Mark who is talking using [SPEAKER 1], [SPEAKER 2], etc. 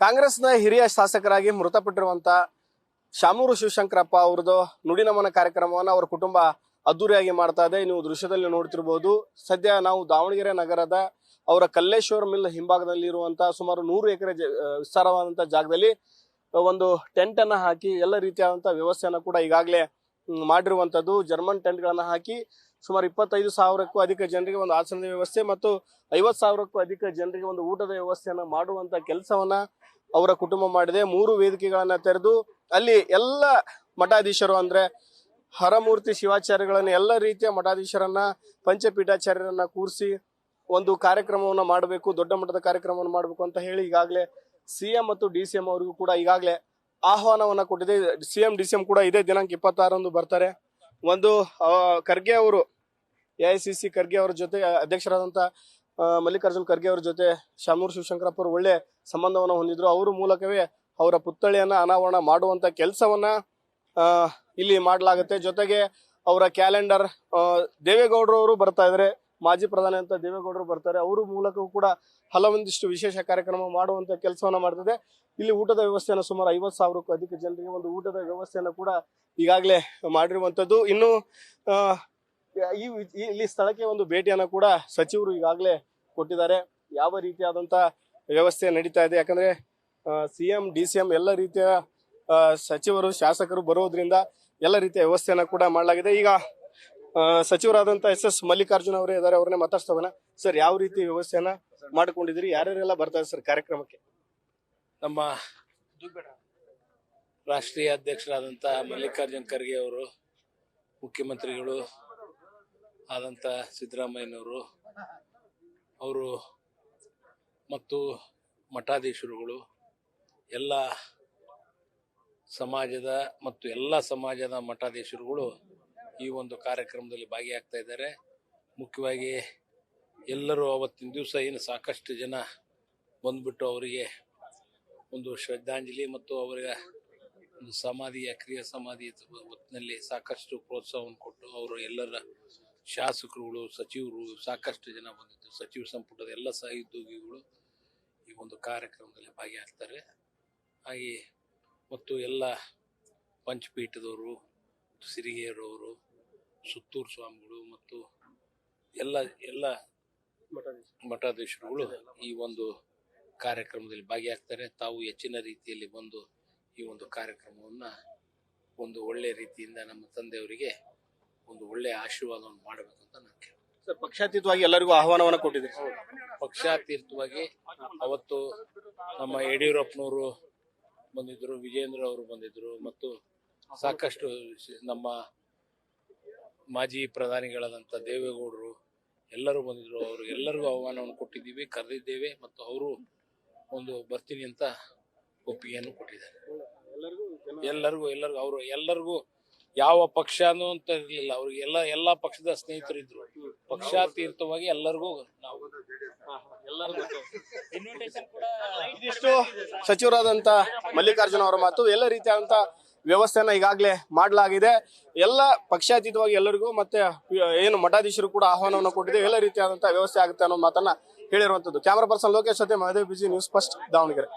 [SPEAKER 1] ಕಾಂಗ್ರೆಸ್ನ ಹಿರಿಯ ಶಾಸಕರಾಗಿ ಮೃತಪಟ್ಟಿರುವಂತ ಶಾಮೂರು ಶಿವಶಂಕರಪ್ಪ ಅವರದು ನುಡಿನಮನ ಕಾರ್ಯಕ್ರಮವನ್ನು ಅವರ ಕುಟುಂಬ ಅದ್ದೂರಿಯಾಗಿ ಮಾಡ್ತಾ ಇದೆ. ನೀವು ದೃಶ್ಯದಲ್ಲಿ ನೋಡ್ತಿರ್ಬೋದು. ಸದ್ಯ ನಾವು ದಾವಣಗೆರೆ ನಗರದ ಅವರ ಕಲ್ಲೇಶ್ವರ ಮಿಲ್ ಹಿಂಭಾಗದಲ್ಲಿ ಇರುವಂತಹ ಸುಮಾರು 100 ಎಕರೆ ವಿಸ್ತಾರವಾದಂತಹ ಜಾಗದಲ್ಲಿ ಒಂದು ಟೆಂಟ್ ಅನ್ನ ಹಾಕಿ ಎಲ್ಲ ರೀತಿಯಾದಂತಹ ವ್ಯವಸ್ಥೆಯನ್ನ ಕೂಡ ಈಗಾಗಲೇ ಮಾಡಿರುವಂತದ್ದು. ಜರ್ಮನ್ ಟೆಂಟ್ ಗಳನ್ನ ಹಾಕಿ ಸುಮಾರು 25,000ಕ್ಕೂ ಅಧಿಕ ಜನರಿಗೆ ಒಂದು ಆಸನದ ವ್ಯವಸ್ಥೆ ಮತ್ತು 50,000ಕ್ಕೂ ಅಧಿಕ ಜನರಿಗೆ ಒಂದು ಊಟದ ವ್ಯವಸ್ಥೆಯನ್ನ ಮಾಡುವಂತ ಕೆಲಸವನ್ನ ಅವರ ಕುಟುಂಬ ಮಾಡಿದೆ. 3 ವೇದಿಕೆಗಳನ್ನ ತೆರೆದು ಅಲ್ಲಿ ಎಲ್ಲ ಮಠಾಧೀಶರು ಅಂದ್ರೆ ಹರಮೂರ್ತಿ ಶಿವಾಚಾರ್ಯಗಳನ್ನ ಎಲ್ಲ ರೀತಿಯ ಮಠಾಧೀಶರನ್ನ ಪಂಚಪೀಠಾಚಾರ್ಯರನ್ನ ಕೂರಿಸಿ ಒಂದು ಕಾರ್ಯಕ್ರಮವನ್ನ ಮಾಡಬೇಕು, ದೊಡ್ಡ ಮಟ್ಟದ ಕಾರ್ಯಕ್ರಮವನ್ನು ಮಾಡಬೇಕು ಅಂತ ಹೇಳಿ ಈಗಾಗಲೇ ಸಿಎಂ ಮತ್ತು ಡಿಸಿಎಂ ಅವರಿಗೂ ಕೂಡ ಈಗಾಗಲೇ ಆಹ್ವಾನವನ್ನ ಕೊಟ್ಟಿದೆ. ಸಿಎಂ ಡಿಸಿಎಂ ಕೂಡ ಇದೇ ದಿನಾಂಕ 26ರಂದು ಬರ್ತಾರೆ. ಒಂದು ಖರ್ಗೆ ಅವರು AICC ಖರ್ಗೆ ಅವರ ಜೊತೆ ಅಧ್ಯಕ್ಷರಾದಂತ ಮಲ್ಲಿಕಾರ್ಜುನ್ ಖರ್ಗೆ ಅವರ ಜೊತೆ ಶಾಮೂರು ಶಿವಶಂಕರಪ್ಪ ಅವರು ಒಳ್ಳೆ ಸಂಬಂಧವನ್ನ ಹೊಂದಿದ್ರು. ಅವರ ಮೂಲಕವೇ ಅವರ ಪುತ್ಥಳಿಯನ್ನ ಅನಾವರಣ ಮಾಡುವಂತ ಕೆಲಸವನ್ನ ಇಲ್ಲಿ ಮಾಡಲಾಗುತ್ತೆ. ಜೊತೆಗೆ ಅವರ ಕ್ಯಾಲೆಂಡರ್ ದೇವೇಗೌಡರು ಅವರು ಬರ್ತಾ ಇದ್ದಾರೆ, ಮಾಜಿ ಪ್ರಧಾನಿ ಅಂತ ದೇವೇಗೌಡರು ಬರ್ತಾರೆ. ಅವ್ರ ಮೂಲಕವೂ ಕೂಡ ಹಲವೊಂದಿಷ್ಟು ವಿಶೇಷ ಕಾರ್ಯಕ್ರಮ ಮಾಡುವಂತ ಕೆಲಸವನ್ನ ಮಾಡ್ತಿದೆ. ಇಲ್ಲಿ ಊಟದ ವ್ಯವಸ್ಥೆಯನ್ನು ಸುಮಾರು 50,000ಕ್ಕೂ ಅಧಿಕ ಜನರಿಗೆ ಒಂದು ಊಟದ ವ್ಯವಸ್ಥೆಯನ್ನು ಕೂಡ ಈಗಾಗಲೇ ಮಾಡಿರುವಂತದ್ದು. ಇನ್ನು ಇಲ್ಲಿ ಸ್ಥಳಕ್ಕೆ ಒಂದು ಭೇಟಿಯನ್ನ ಕೂಡ ಸಚಿವರು ಈಗಾಗಲೇ ಕೊಟ್ಟಿದ್ದಾರೆ. ಯಾವ ರೀತಿಯಾದಂತ ವ್ಯವಸ್ಥೆ ನಡೀತಾ ಇದೆ, ಯಾಕಂದ್ರೆ ಸಿಎಂ ಡಿಸಿಎಂ ಎಲ್ಲ ರೀತಿಯ ಸಚಿವರು ಶಾಸಕರು ಬರೋದ್ರಿಂದ ಎಲ್ಲ ರೀತಿಯ ವ್ಯವಸ್ಥೆಯನ್ನ ಕೂಡ ಮಾಡಲಾಗಿದೆ. ಈಗ ಸಚಿವರಾದಂತ SS ಮಲ್ಲಿಕಾರ್ಜುನ್ ಅವರೇ ಇದ್ದಾರೆ, ಅವ್ರನ್ನೇ ಮಾತಾಡ್ಸೋಣ. ಸರ್, ಯಾವ ರೀತಿ ವ್ಯವಸ್ಥೆಯನ್ನ ಮಾಡ್ಕೊಂಡಿದ್ದೀರಿ, ಯಾರ್ಯಾರೆಲ್ಲ ಬರ್ತಾರೆ ಸರ್ ಕಾರ್ಯಕ್ರಮಕ್ಕೆ?
[SPEAKER 2] ನಮ್ಮ ರಾಷ್ಟ್ರೀಯ ಅಧ್ಯಕ್ಷರಾದಂಥ ಮಲ್ಲಿಕಾರ್ಜುನ್ ಖರ್ಗೆ ಅವರು, ಮುಖ್ಯಮಂತ್ರಿಗಳು ಆದಂಥ ಸಿದ್ದರಾಮಯ್ಯನವರು, ಅವರು ಮತ್ತು ಮಠಾಧೀಶರುಗಳು, ಎಲ್ಲ ಸಮಾಜದ ಮತ್ತು ಎಲ್ಲ ಸಮಾಜದ ಮಠಾಧೀಶರುಗಳು ಈ ಒಂದು ಕಾರ್ಯಕ್ರಮದಲ್ಲಿ ಭಾಗಿಯಾಗ್ತಾ ಇದ್ದಾರೆ. ಮುಖ್ಯವಾಗಿ ಎಲ್ಲರೂ ಅವತ್ತಿನ ದಿವಸ ಏನು ಸಾಕಷ್ಟು ಜನ ಬಂದ್ಬಿಟ್ಟು ಅವರಿಗೆ ಒಂದು ಶ್ರದ್ಧಾಂಜಲಿ ಮತ್ತು ಅವರ ಒಂದು ಸಮಾಧಿಯ ಕ್ರಿಯಾ ಸಮಾಧಿ ಹೊತ್ತಿನಲ್ಲಿ ಸಾಕಷ್ಟು ಪ್ರೋತ್ಸಾಹವನ್ನು ಕೊಟ್ಟು ಅವರು ಎಲ್ಲರ ಶಾಸಕರುಗಳು, ಸಚಿವರು ಸಾಕಷ್ಟು ಜನ ಬಂದಿದ್ದು, ಸಚಿವ ಸಂಪುಟದ ಎಲ್ಲ ಸಹೋದ್ಯೋಗಿಗಳು ಈ ಒಂದು ಕಾರ್ಯಕ್ರಮದಲ್ಲಿ ಭಾಗಿಯಾಗ್ತಾರೆ. ಹಾಗೆ ಮತ್ತು ಎಲ್ಲ ಪಂಚಪೀಠದವರು, ಸಿರಿಗೆಯರವರು, ಸುತ್ತೂರು ಸ್ವಾಮಿಗಳು ಮತ್ತು ಎಲ್ಲ ಮಠಾಧೀಶರುಗಳು ಈ ಒಂದು ಕಾರ್ಯಕ್ರಮದಲ್ಲಿ ಭಾಗಿಯಾಗ್ತಾರೆ. ತಾವು ಹೆಚ್ಚಿನ ರೀತಿಯಲ್ಲಿ ಬಂದು ಈ ಒಂದು ಕಾರ್ಯಕ್ರಮವನ್ನ ಒಂದು ಒಳ್ಳೆ ರೀತಿಯಿಂದ ನಮ್ಮ ತಂದೆಯವರಿಗೆ ಒಂದು ಒಳ್ಳೆಯ ಆಶೀರ್ವಾದವನ್ನು ಮಾಡಬೇಕು ಅಂತ ನಾನು ಕೇಳ್ತೀನಿ.
[SPEAKER 1] ಸರ್, ಪಕ್ಷಾತೀತವಾಗಿ ಎಲ್ಲರಿಗೂ ಆಹ್ವಾನವನ್ನ ಕೊಟ್ಟಿದೆ.
[SPEAKER 2] ಪಕ್ಷಾತೀತವಾಗಿ ಅವತ್ತು ನಮ್ಮ ಯಡಿಯೂರಪ್ಪನವರು ಬಂದಿದ್ರು, ವಿಜೇಂದ್ರ ಅವರು ಬಂದಿದ್ರು ಮತ್ತು ಸಾಕಷ್ಟು ನಮ್ಮ ಮಾಜಿ ಪ್ರಧಾನಿಗಳಾದಂಥ ದೇವೇಗೌಡರು ಎಲ್ಲರೂ ಬಂದಿದ್ರು. ಅವರು ಎಲ್ಲರಿಗೂ ಆಹ್ವಾನವನ್ನು ಕೊಟ್ಟಿದ್ದೀವಿ, ಕರೆದಿದ್ದೇವೆ ಮತ್ತು ಅವರು ಒಂದು ಬರ್ತೀನಿ ಅಂತ ಒಪ್ಪಿಗೆಯನ್ನು ಕೊಟ್ಟಿದ್ದಾರೆ. ಎಲ್ಲರಿಗೂ ಯಾವ ಪಕ್ಷನೂ ಅಂತ ಇರಲಿಲ್ಲ, ಅವ್ರಿಗೆ ಎಲ್ಲ ಪಕ್ಷದ ಸ್ನೇಹಿತರಿದ್ರು. ಪಕ್ಷಾತೀತವಾಗಿ ಎಲ್ಲರಿಗೂ ನಾವು
[SPEAKER 1] ಇದಿಷ್ಟು ಸಚಿವರಾದಂತ ಮಲ್ಲಿಕಾರ್ಜುನ್ ಅವರ ಮಾತು. ಎಲ್ಲ ರೀತಿಯಾದಂತ ವ್ಯವಸ್ಥೆಯನ್ನ ಈಗಾಗಲೇ ಮಾಡಲಾಗಿದೆ. ಎಲ್ಲ ಪಕ್ಷಾತೀತವಾಗಿ ಎಲ್ಲರಿಗೂ ಮತ್ತೆ ಏನು ಮಠಾಧೀಶರು ಕೂಡ ಆಹ್ವಾನವನ್ನು ಕೊಟ್ಟಿದೆ. ಎಲ್ಲ ರೀತಿಯಾದಂತಹ ವ್ಯವಸ್ಥೆ ಆಗುತ್ತೆ ಅನ್ನೋ ಮಾತನ್ನ ಹೇಳಿರುವಂತದ್ದು. ಕ್ಯಾಮರಾ ಪರ್ಸನ್ ಲೋಕೇಶ್ ಜೊತೆ Mahadev B G, news first, Davanagere.